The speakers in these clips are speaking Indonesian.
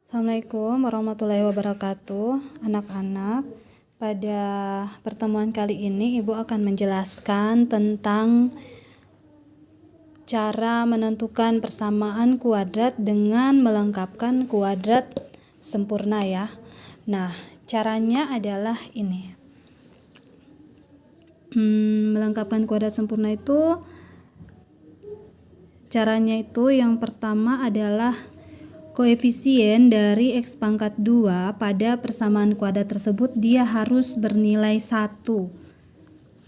Assalamualaikum warahmatullahi wabarakatuh. Anak-anak, pada pertemuan kali ini Ibu akan menjelaskan tentang cara menentukan persamaan kuadrat dengan melengkapkan kuadrat sempurna ya. Nah, caranya adalah ini. Melengkapkan kuadrat sempurna itu caranya itu yang pertama adalah koefisien dari X pangkat 2 pada persamaan kuadrat tersebut dia harus bernilai 1.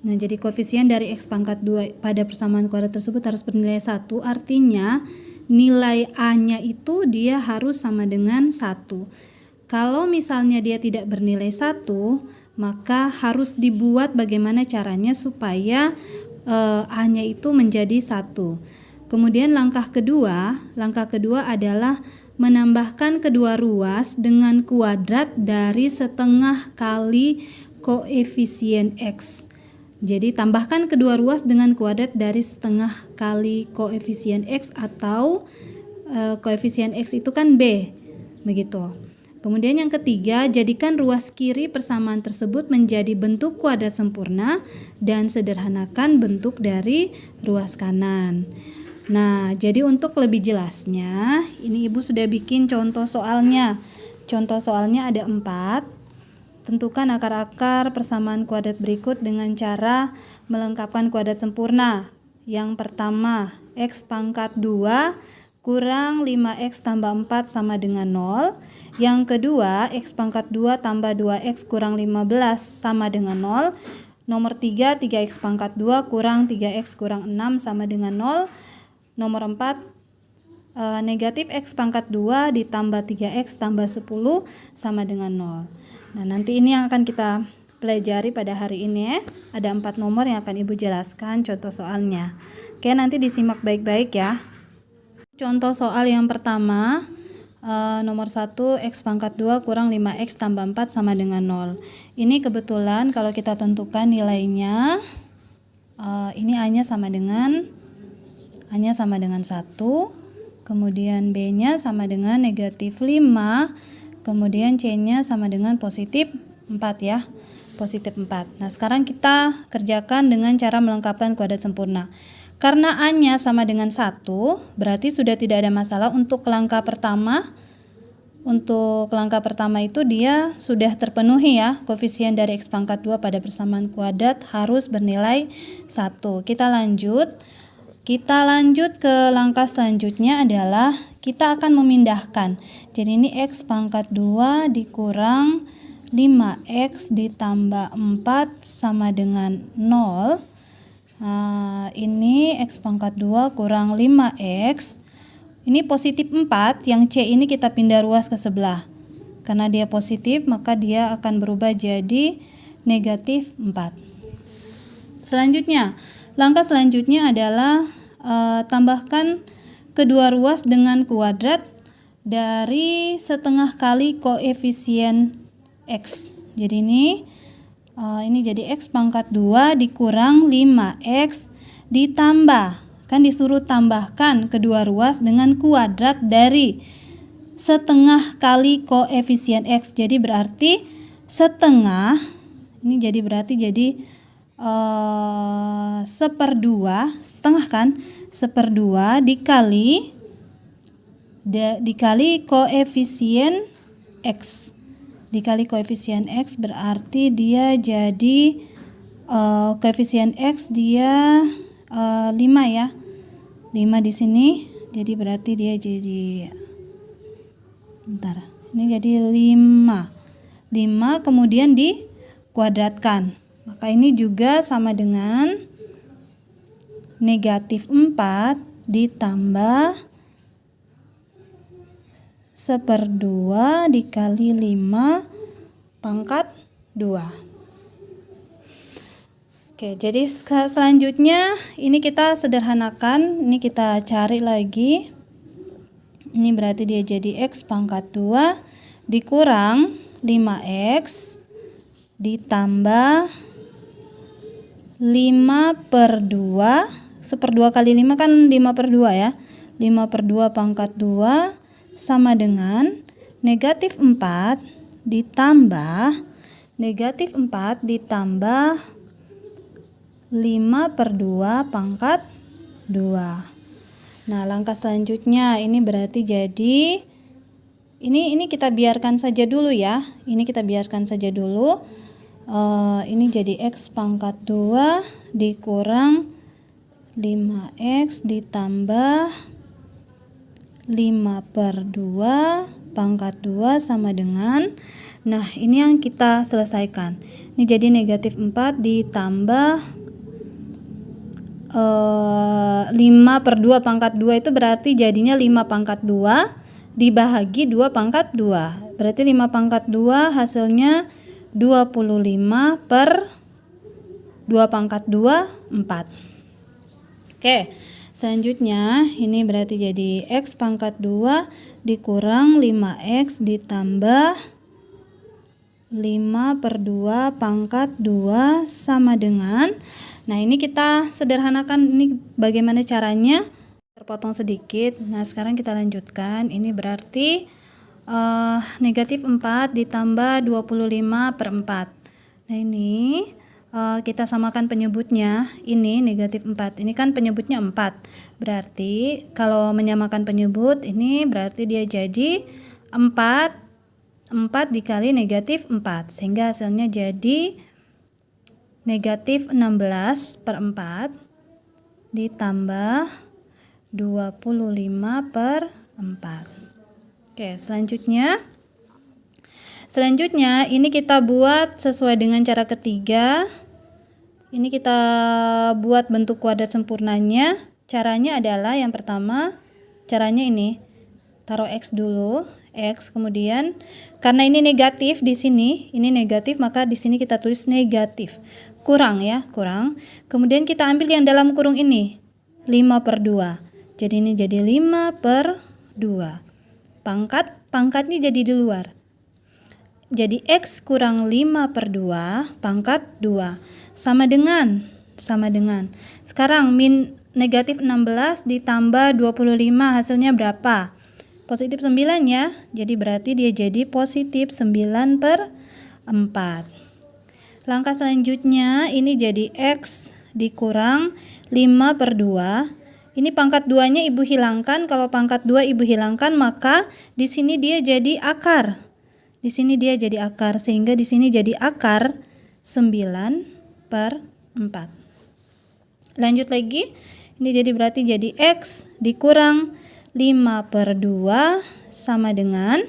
Nah, jadi koefisien dari X pangkat 2 pada persamaan kuadrat tersebut harus bernilai 1, artinya nilai A-nya itu dia harus sama dengan 1. Kalau misalnya dia tidak bernilai 1, maka harus dibuat bagaimana caranya supaya A-nya itu menjadi 1. Kemudian langkah kedua adalah menambahkan kedua ruas dengan kuadrat dari setengah kali koefisien X. Jadi tambahkan kedua ruas dengan kuadrat dari setengah kali koefisien X atau koefisien X itu kan B, begitu. Kemudian yang ketiga, jadikan ruas kiri persamaan tersebut menjadi bentuk kuadrat sempurna dan sederhanakan bentuk dari ruas kanan. Nah, jadi untuk lebih jelasnya, ini Ibu sudah bikin contoh soalnya. Contoh soalnya ada 4. Tentukan akar-akar persamaan kuadrat berikut dengan cara melengkapkan kuadrat sempurna. Yang pertama, X pangkat 2 kurang 5X tambah 4 sama dengan 0. Yang kedua, X pangkat 2 tambah 2X kurang 15 sama dengan 0. Nomor 3, 3X pangkat 2 kurang 3X kurang 6 sama dengan 0. Nomor 4, negatif X pangkat 2 ditambah 3X tambah 10 sama dengan 0. Nah, nanti ini yang akan kita pelajari pada hari ini ya. Ada 4 nomor yang akan Ibu jelaskan contoh soalnya. Oke, nanti disimak baik-baik ya. Contoh soal yang pertama, nomor 1, X pangkat 2 kurang 5X tambah 4 sama dengan 0. Ini kebetulan kalau kita tentukan nilainya, ini A-nya sama dengan 1, kemudian B-nya sama dengan negatif 5, kemudian C-nya sama dengan positif 4 ya, positif 4. Nah, sekarang kita kerjakan dengan cara melengkapkan kuadrat sempurna. Karena A-nya sama dengan 1, berarti sudah tidak ada masalah untuk langkah pertama. Untuk langkah pertama itu dia sudah terpenuhi ya, koefisien dari X pangkat 2 pada persamaan kuadrat harus bernilai 1. Kita lanjut ke langkah selanjutnya adalah kita akan memindahkan. Jadi ini X pangkat 2 dikurang 5X ditambah 4 sama dengan 0. Ini X pangkat 2 kurang 5X. Ini positif 4, yang C ini kita pindah ruas ke sebelah. Karena dia positif, maka dia akan berubah jadi negatif 4. Langkah selanjutnya adalah tambahkan kedua ruas dengan kuadrat dari setengah kali koefisien X. Jadi ini jadi X pangkat 2 dikurang 5X ditambah, kan disuruh tambahkan kedua ruas dengan kuadrat dari setengah kali koefisien X. Jadi berarti setengah, ini jadi berarti jadi 1/2, setengah kan, 1/2 dikali koefisien X. Dikali koefisien X berarti dia jadi koefisien X dia 5 ya. 5 di sini. Jadi berarti dia jadi ini jadi 5. 5 kemudian dikuadratkan. Maka ini juga sama dengan negatif 4 ditambah 1/2 dikali 5 pangkat 2. Oke, jadi selanjutnya ini kita sederhanakan. Ini kita cari lagi. Ini berarti dia jadi X pangkat 2 dikurang 5X ditambah 5/2, 1/2 kali 5 kan 5/2 ya. 5/2 pangkat 2 sama dengan negatif 4 ditambah negatif 4 ditambah 5 per 2 pangkat 2. Nah, langkah selanjutnya ini berarti jadi ini kita biarkan saja dulu ya. Ini kita biarkan saja dulu. Ini jadi X pangkat 2 dikurang 5X ditambah 5 per 2 pangkat 2 sama dengan, nah ini yang kita selesaikan. Ini jadi negatif 4 ditambah 5 per 2 pangkat 2 itu berarti jadinya 5 pangkat 2 dibahagi 2 pangkat 2. Berarti 5 pangkat 2 hasilnya 25 per 2 pangkat 2, 4. Oke, selanjutnya ini berarti jadi X pangkat 2 dikurang 5X ditambah 5 per 2 pangkat 2 sama dengan, nah ini kita sederhanakan ini bagaimana caranya, terpotong sedikit. Nah sekarang kita lanjutkan, ini berarti negatif 4 ditambah 25 per 4. Nah ini kita samakan penyebutnya, ini negatif 4, ini kan penyebutnya 4, berarti kalau menyamakan penyebut ini berarti dia jadi 4 dikali negatif 4, sehingga hasilnya jadi negatif 16 per 4 ditambah 25 per 4. Oke, selanjutnya ini kita buat sesuai dengan cara ketiga. Ini kita buat bentuk kuadrat sempurnanya. Caranya adalah yang pertama, caranya ini, taruh X dulu, X, kemudian karena ini negatif di sini, ini negatif, maka di sini kita tulis negatif. Kurang ya, kurang. Kemudian kita ambil yang dalam kurung ini, 5 per 2. Jadi ini jadi 5 per 2. Pangkatnya jadi di luar. Jadi X kurang 5 per 2 pangkat 2 sama dengan. Sekarang negatif 16 ditambah 25 hasilnya berapa? Positif 9 ya. Jadi berarti dia jadi positif 9 per 4. Langkah selanjutnya ini jadi X dikurang 5 per 2. Ini pangkat 2-nya ibu hilangkan. Kalau pangkat 2 ibu hilangkan, maka di sini dia jadi akar. Di sini dia jadi akar, sehingga di sini jadi akar 9 per 4. Lanjut lagi. Ini jadi berarti jadi X dikurang 5 per 2 sama dengan,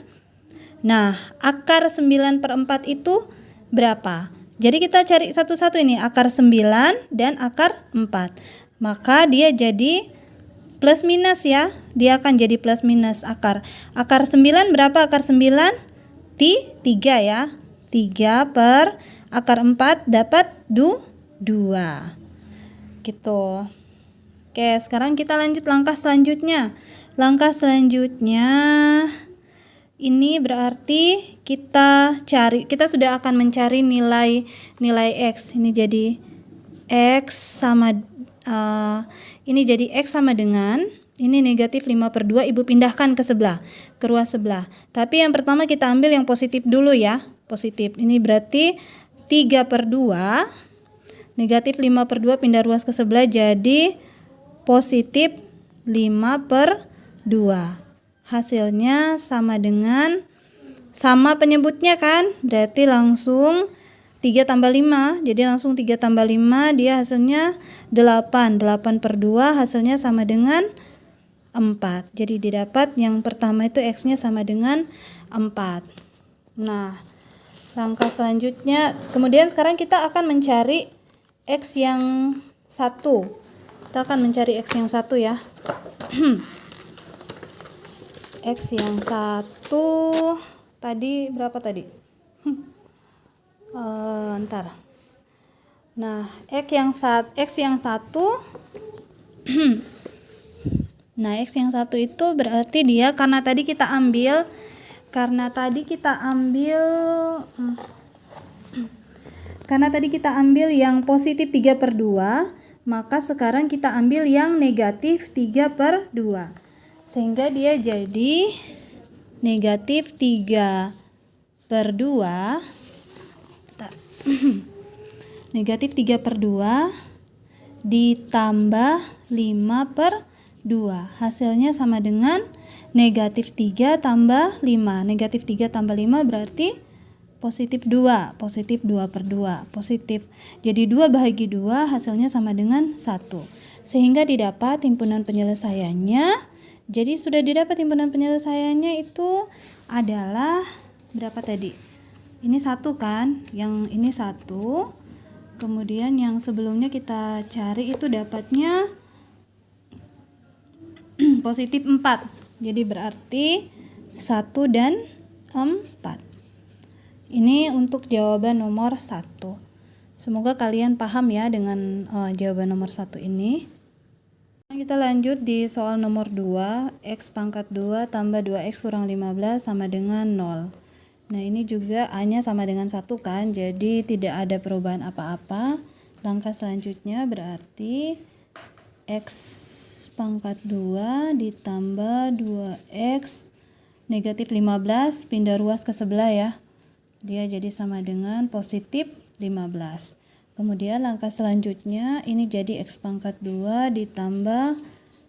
nah akar 9 per 4 itu berapa? Jadi kita cari satu-satu ini, akar 9 dan akar 4. Maka dia jadi plus minus ya. Dia akan jadi plus minus akar. Akar 9 berapa akar 9? 3 ya. 3 per akar 4 dapat 2. Gitu. Oke, sekarang kita lanjut langkah selanjutnya. Langkah selanjutnya ini berarti kita sudah akan mencari nilai X. Ini jadi X sama dengan ini negatif 5 per 2, ibu pindahkan ke ruas sebelah. Tapi yang pertama kita ambil yang positif dulu ya, positif. Ini berarti 3 per 2, negatif 5 per 2 pindah ruas ke sebelah jadi positif 5 per 2. Hasilnya sama dengan, sama penyebutnya kan, berarti langsung 3 tambah 5, jadi langsung 3 tambah 5 dia hasilnya 8 per 2 hasilnya sama dengan 4. Jadi didapat yang pertama itu X-nya sama dengan 4. Nah, langkah selanjutnya, kemudian sekarang kita akan mencari X yang 1. Kita akan mencari X yang 1 ya. X yang 1 tadi berapa tadi? Ntar. Nah, X yang 1 nah, X yang 1 itu berarti dia karena tadi kita ambil yang positif 3 per 2, maka sekarang kita ambil yang negatif 3 per 2. Sehingga dia jadi negatif 3/2 negatif 3/2 ditambah 5/2. Hasilnya sama dengan negatif 3 tambah 5. Negatif 3 tambah 5 berarti positif 2. Positif 2/2. Positif. Jadi 2 bahagi 2 hasilnya sama dengan 1. Sehingga didapat himpunan penyelesaiannya. Jadi sudah didapat himpunan penyelesaiannya itu adalah berapa tadi? Ini 1 kan? Yang ini 1. Kemudian yang sebelumnya kita cari itu dapatnya positif 4. Jadi berarti 1 dan 4. Ini untuk jawaban nomor 1. Semoga kalian paham ya dengan jawaban nomor 1 ini. Kita lanjut di soal nomor 2. X pangkat 2 tambah 2x kurang 15 sama dengan 0. Nah ini juga A-nya sama dengan 1 kan, jadi tidak ada perubahan apa-apa. Langkah selanjutnya berarti X pangkat 2 ditambah 2x negatif 15 pindah ruas ke sebelah ya. Dia jadi sama dengan positif 15. Kemudian langkah selanjutnya ini jadi X pangkat 2 ditambah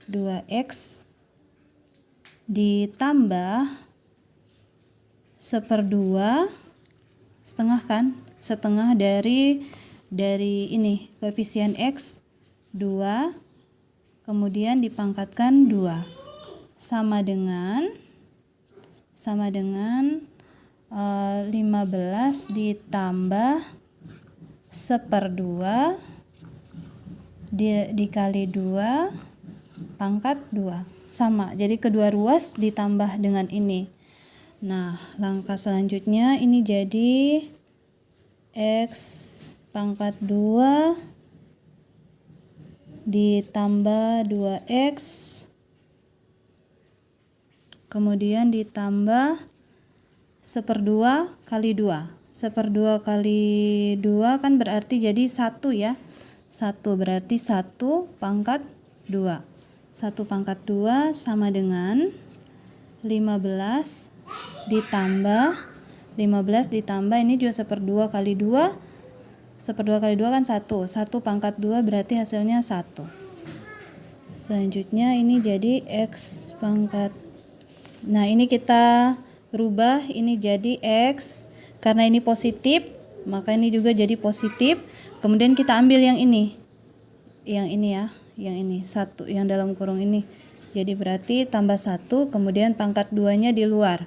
2x ditambah 1/2 setengah kan, setengah dari ini koefisien X 2 kemudian dipangkatkan 2 sama dengan 15 ditambah 1/2 dikali 2 pangkat 2 sama, jadi kedua ruas ditambah dengan ini. Nah, langkah selanjutnya ini jadi X pangkat 2 ditambah 2x kemudian ditambah 1/2 kali 2. 1/2 kali 2 kan berarti jadi 1 ya. 1 berarti 1 pangkat 2. 1 pangkat 2 sama dengan 15 ditambah ini juga 1/2 kali 2. 1/2 kali 2 kan 1. 1 pangkat 2 berarti hasilnya 1. Selanjutnya ini jadi X pangkat. Nah, ini kita rubah ini jadi X. Karena ini positif, maka ini juga jadi positif. Kemudian kita ambil yang ini. Yang ini ya, yang ini 1 yang dalam kurung ini. Jadi berarti tambah 1, kemudian pangkat 2-nya di luar.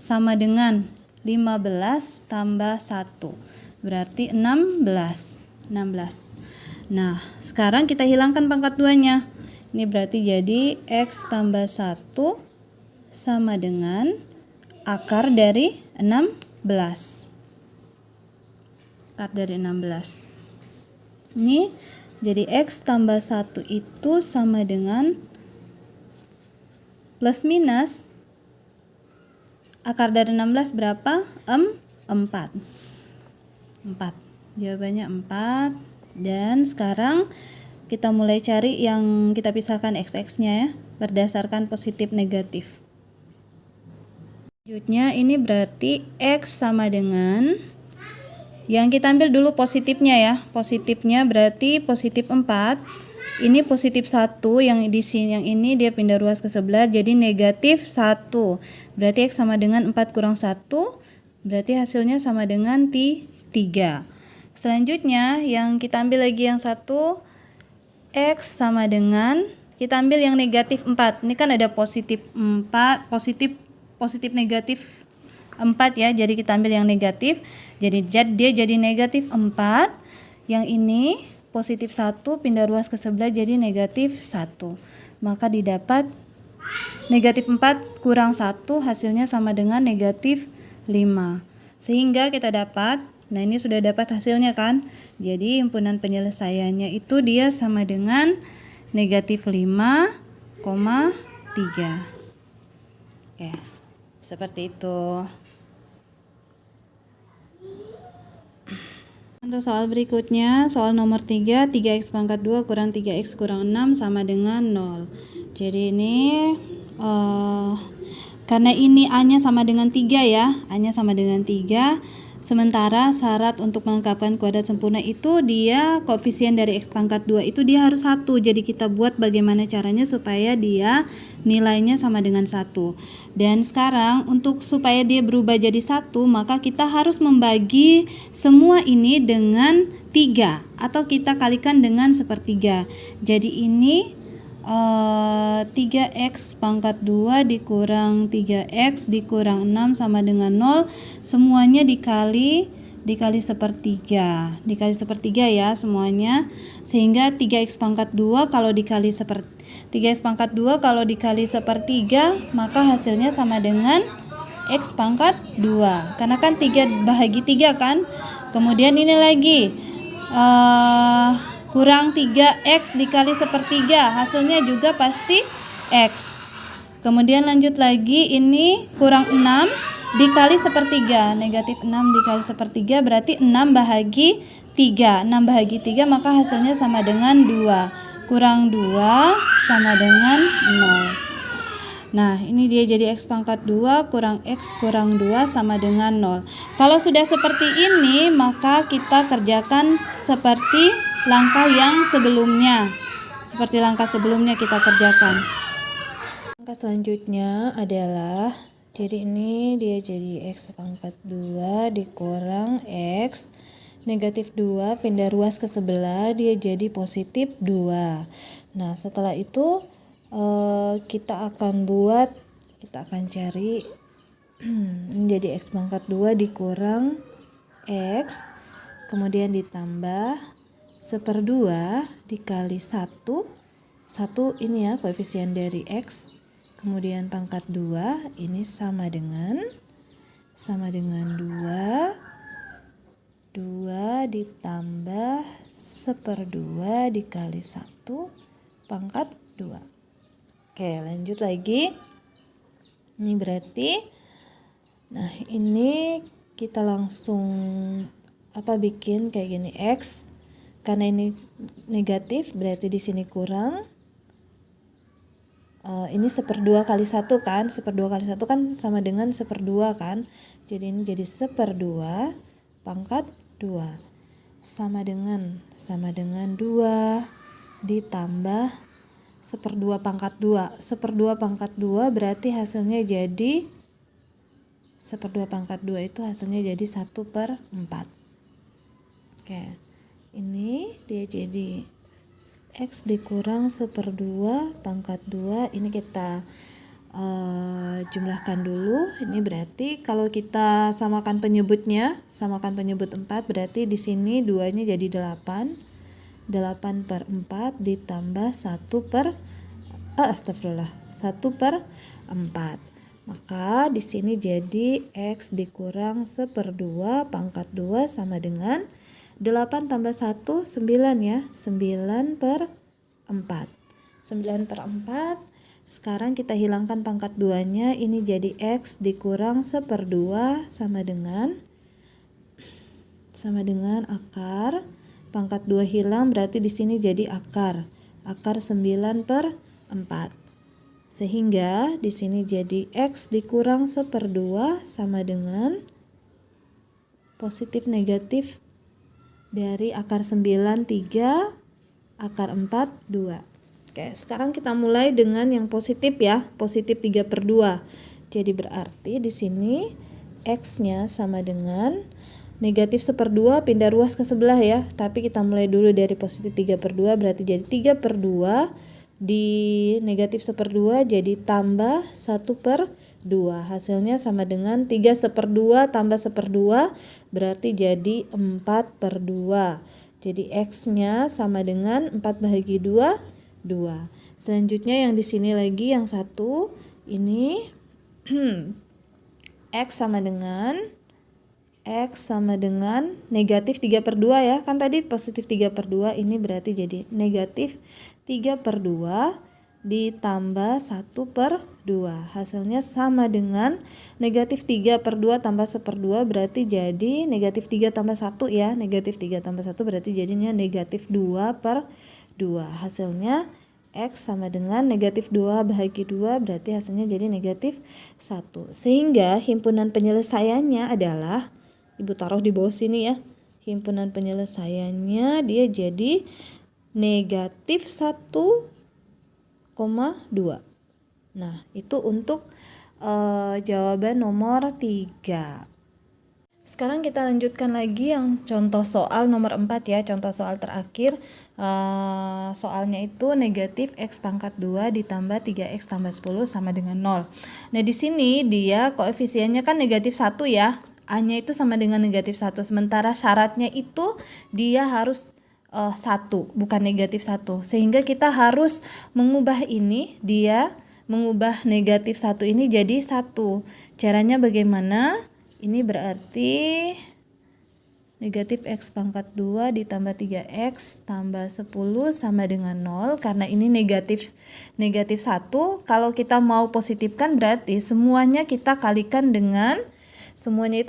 Sama dengan 15 tambah 1. Berarti 16. Nah, sekarang kita hilangkan pangkat 2-nya. Ini berarti jadi X tambah 1 sama dengan akar dari 16. Akar dari 16. Ini jadi X tambah 1 itu sama dengan plus minus akar dari 16 berapa? 4. Jawabannya 4. Dan sekarang kita mulai cari yang kita pisahkan x-nya ya, berdasarkan positif negatif. Selanjutnya ini berarti X sama dengan yang kita ambil dulu positifnya ya. Positifnya berarti positif 4. Ini positif 1, yang di sini yang ini dia pindah ruas ke sebelah jadi negatif 1. Berarti X sama dengan 4 kurang 1. Berarti hasilnya sama dengan 3. Selanjutnya yang kita ambil lagi yang 1, X sama dengan kita ambil yang negatif 4. Ini kan ada positif 4, positif negatif 4 ya. Jadi kita ambil yang negatif. Jadi dia jadi negatif 4. Yang ini positif 1 pindah ruas ke sebelah jadi negatif 1. Maka didapat negatif 4 kurang 1 hasilnya sama dengan negatif 5. Sehingga kita dapat, nah ini sudah dapat hasilnya kan. Jadi himpunan penyelesaiannya itu dia sama dengan negatif 5,3. Oke, seperti itu. Untuk soal berikutnya, soal nomor 3, 3x pangkat 2 kurang 3x kurang 6 sama dengan 0. Jadi ini Karena ini A-nya sama dengan 3 ya, A-nya sama dengan 3. Sementara syarat untuk melengkapkan kuadrat sempurna itu dia koefisien dari X pangkat 2 itu dia harus 1. Jadi kita buat bagaimana caranya supaya dia nilainya sama dengan 1. Dan sekarang untuk supaya dia berubah jadi 1, maka kita harus membagi semua ini dengan 3 atau kita kalikan dengan sepertiga. Jadi ini 3x pangkat 2 dikurang 3x dikurang 6 sama dengan 0, semuanya dikali sepertiga ya semuanya, sehingga 3x pangkat 2 kalau dikali sepertiga maka hasilnya sama dengan x pangkat 2 karena kan 3 bahagi 3 kan. Kemudian ini lagi kurang 3x dikali sepertiga, hasilnya juga pasti x. Kemudian lanjut lagi, ini kurang 6 dikali sepertiga, negatif 6 dikali sepertiga berarti 6 bahagi 3, 6 bahagi 3 maka hasilnya sama dengan 2, kurang 2 sama dengan 0. Nah, ini dia jadi X pangkat 2 kurang X kurang 2 sama dengan 0. Kalau sudah seperti ini, maka kita kerjakan seperti langkah yang sebelumnya. Seperti langkah sebelumnya kita kerjakan. Langkah selanjutnya adalah, jadi ini dia jadi X pangkat 2 dikurang X negatif 2, pindah ruas ke sebelah, dia jadi positif 2. Nah, setelah itu kita akan cari menjadi X pangkat 2 dikurang X, kemudian ditambah 1/2 dikali 1 ini ya koefisien dari X, kemudian pangkat 2 ini sama dengan 2 ditambah 1/2 dikali 1 pangkat 2. Oke, lanjut lagi. Ini berarti, nah ini kita langsung bikin kayak gini, X karena ini negatif berarti di sini kurang. Ini 1/2 kali 1 kan, 1/2 kali 1 kan sama dengan 1/2 kan. Jadi ini jadi 1/2 pangkat 2 sama dengan 2 ditambah 1/2 pangkat 2. 1/2 pangkat 2 berarti hasilnya jadi 1/2 pangkat 2 itu hasilnya jadi 1/4. Oke. Ini dia jadi X dikurang 1/2 pangkat 2. Ini kita jumlahkan dulu. Ini berarti kalau kita samakan penyebut 4 berarti di sini 2-nya jadi 8. 8/4 ditambah 1/4. Maka di sini jadi X dikurang 1/2 pangkat 2 sama dengan 8 tambah 1 9 ya, 9/4. 9/4. Sekarang kita hilangkan pangkat 2-nya, ini jadi X dikurang 1/2 sama dengan akar. Pangkat 2 hilang berarti di sini jadi akar 9/4. Sehingga di sini jadi X dikurang 1/2 sama dengan positif negatif dari akar 9 3, akar 4 2. Oke, sekarang kita mulai dengan yang positif ya, positif 3/2. Jadi berarti di sini X-nya sama dengan negatif 1/2 pindah ruas ke sebelah ya, tapi kita mulai dulu dari positif 3/2 berarti jadi 3/2 di negatif 1/2 jadi tambah 1/2, hasilnya sama dengan 3/2 tambah 1/2 berarti jadi 4/2. Jadi X-nya sama dengan 4 bahagi 2 2. Selanjutnya yang di sini lagi yang satu ini X sama dengan negatif 3/2 ya, kan tadi positif 3/2, ini berarti jadi negatif 3/2 ditambah 1/2, hasilnya sama dengan negatif 3/2 tambah 1/2 berarti jadi negatif 3 tambah 1 ya, negatif 3 tambah 1 berarti jadinya negatif 2/2, hasilnya X sama dengan negatif 2 bahagi 2, berarti hasilnya jadi negatif 1. Sehingga himpunan penyelesaiannya adalah, Ibu taruh di bawah sini ya, himpunan penyelesaiannya dia jadi negatif 1,2. Nah, itu untuk jawaban nomor 3. Sekarang kita lanjutkan lagi yang contoh soal nomor 4 ya, contoh soal terakhir. Soalnya itu negatif X pangkat 2 ditambah 3X tambah 10 sama dengan 0. Nah, di sini dia koefisiennya kan negatif 1 ya, A-nya itu sama dengan negatif 1, sementara syaratnya itu dia harus 1, bukan negatif 1. Sehingga kita harus mengubah ini, dia mengubah negatif 1 ini jadi 1. Caranya bagaimana? Ini berarti negatif X pangkat 2 ditambah 3X tambah 10 sama dengan 0. Karena ini negatif 1, kalau kita mau positifkan berarti semuanya itu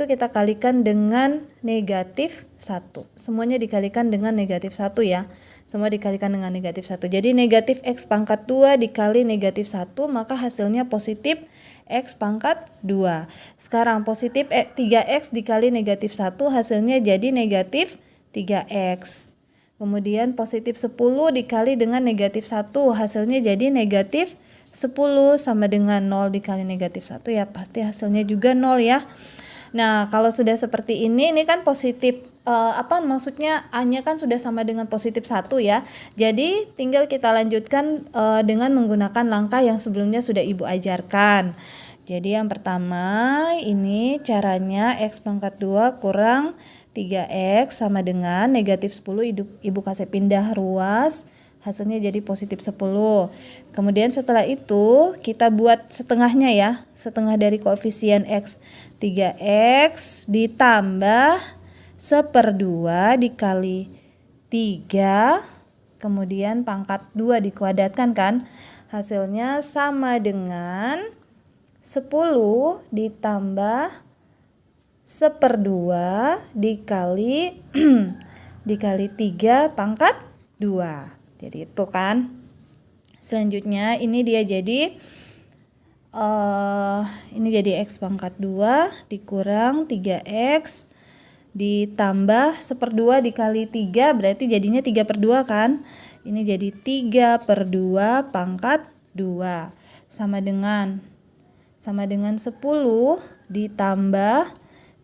kita kalikan dengan negatif 1. Semuanya dikalikan dengan negatif 1 ya. Semua dikalikan dengan negatif 1. Jadi negatif X pangkat 2 dikali negatif 1, maka hasilnya positif X pangkat 2. Sekarang positif 3X dikali negatif 1, hasilnya jadi negatif 3X. Kemudian positif 10 dikali dengan negatif 1, hasilnya jadi negatif 10 sama dengan 0 dikali negatif 1, ya pasti hasilnya juga 0 ya. Nah, kalau sudah seperti ini kan positif, maksudnya A-nya kan sudah sama dengan positif 1 ya. Jadi tinggal kita lanjutkan dengan menggunakan langkah yang sebelumnya sudah Ibu ajarkan. Jadi yang pertama ini caranya X pangkat 2 kurang 3X sama dengan negatif 10, Ibu kasih pindah ruas, hasilnya jadi positif 10. Kemudian setelah itu kita buat setengahnya ya, setengah dari koefisien X. 3X ditambah 1/2 dikali 3, kemudian pangkat 2 dikuadratkan kan, hasilnya sama dengan 10 ditambah 1/2 dikali dikali 3 pangkat 2. Jadi itu kan. Selanjutnya ini dia jadi ini jadi X pangkat 2 dikurang 3X ditambah 1/2 dikali 3, berarti jadinya 3/2 kan. Ini jadi 3/2 pangkat 2 sama dengan 10 ditambah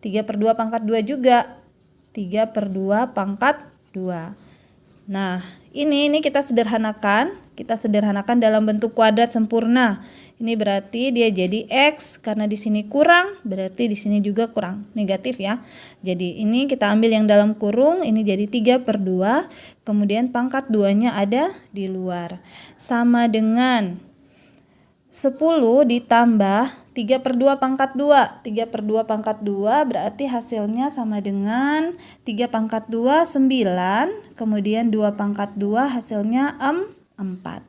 3/2 pangkat 2 juga 3/2 pangkat 2. Nah, ini kita sederhanakan dalam bentuk kuadrat sempurna. Ini berarti dia jadi X, karena di sini kurang, berarti di sini juga kurang, negatif ya. Jadi ini kita ambil yang dalam kurung, ini jadi 3/2, kemudian pangkat 2-nya ada di luar. Sama dengan 10 ditambah 3/2 pangkat 2. 3/2 pangkat 2 berarti hasilnya sama dengan 3 pangkat 2 9, kemudian 2 pangkat 2 hasilnya 4.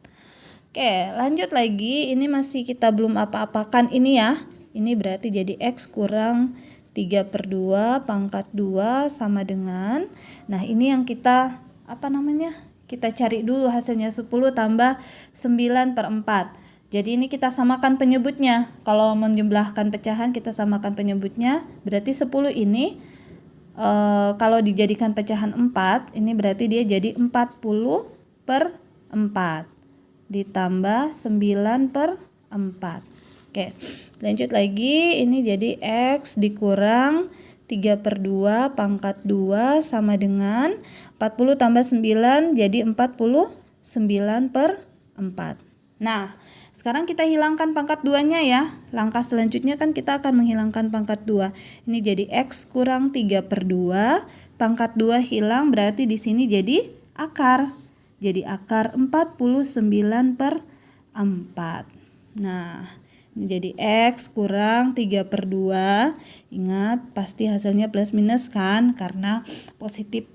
Oke, lanjut lagi. Ini masih kita belum apa-apakan ini ya. Ini berarti jadi X kurang 3/2 pangkat 2 sama dengan, nah ini yang kita kita cari dulu hasilnya, 10 tambah 9/4. Jadi ini kita samakan penyebutnya. Kalau menjumlahkan pecahan kita samakan penyebutnya. Berarti 10 ini kalau dijadikan pecahan 4, ini berarti dia jadi 40/4 ditambah 9/4. Oke, lanjut lagi. Ini jadi X dikurang 3/2 pangkat 2 sama dengan 40 tambah 9 jadi 49/4. Nah, sekarang kita hilangkan pangkat 2-nya ya. Langkah selanjutnya kan kita akan menghilangkan pangkat 2. Ini jadi X kurang 3/2, pangkat 2 hilang, berarti di sini jadi akar. Jadi akar 49/4. Nah, ini jadi X kurang 3/2. Ingat, pasti hasilnya plus minus kan, karena positif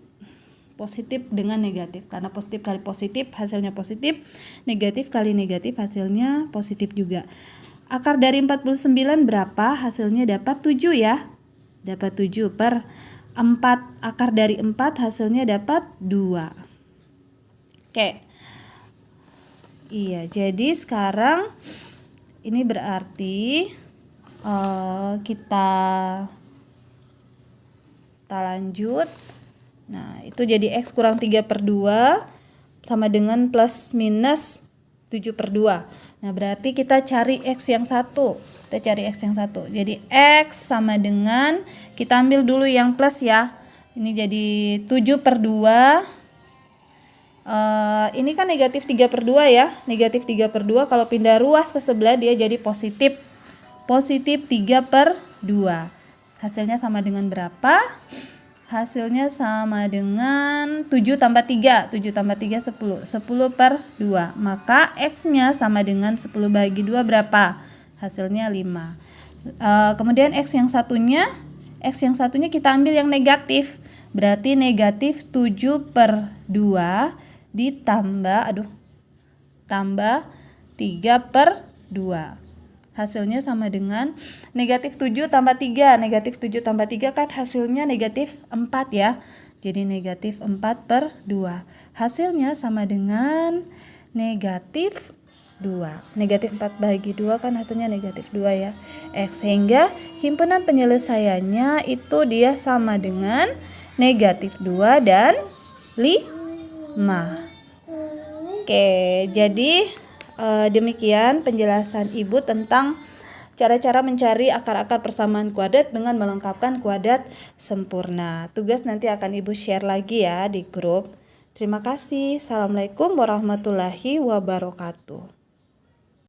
dengan negatif. Karena positif kali positif hasilnya positif, negatif kali negatif hasilnya positif juga. Akar dari 49 berapa? Hasilnya dapat 7 ya. Dapat 7/4. Akar dari 4 hasilnya dapat 2. Oke. Iya, jadi sekarang ini berarti kita lanjut. Nah, itu jadi X kurang 3/2 sama dengan plus minus 7/2. Nah, berarti kita cari X yang satu. Jadi X sama dengan, kita ambil dulu yang plus ya. Ini jadi 7/2. Ini kan negatif 3/2 ya. Negatif 3/2 kalau pindah ruas ke sebelah dia jadi positif 3/2. Hasilnya sama dengan berapa? Hasilnya sama dengan 7 tambah 3. 7 tambah 3 10. 10/2. Maka X-nya sama dengan 10 bagi 2 berapa? Hasilnya 5. Kemudian X yang satunya kita ambil yang negatif. Berarti negatif 7/2 tambah 3/2. Hasilnya sama dengan negatif 7 tambah 3. Negatif 7 tambah 3 kan hasilnya negatif 4 ya. Jadi negatif 4/2. Hasilnya sama dengan negatif 2. Negatif 4 bagi 2 kan hasilnya negatif 2 ya. X, sehingga himpunan penyelesaiannya itu dia sama dengan negatif 2 dan 5. Oke, jadi demikian penjelasan Ibu tentang cara-cara mencari akar-akar persamaan kuadrat dengan melengkapkan kuadrat sempurna. Tugas nanti akan Ibu share lagi ya di grup. Terima kasih. Assalamualaikum warahmatullahi wabarakatuh.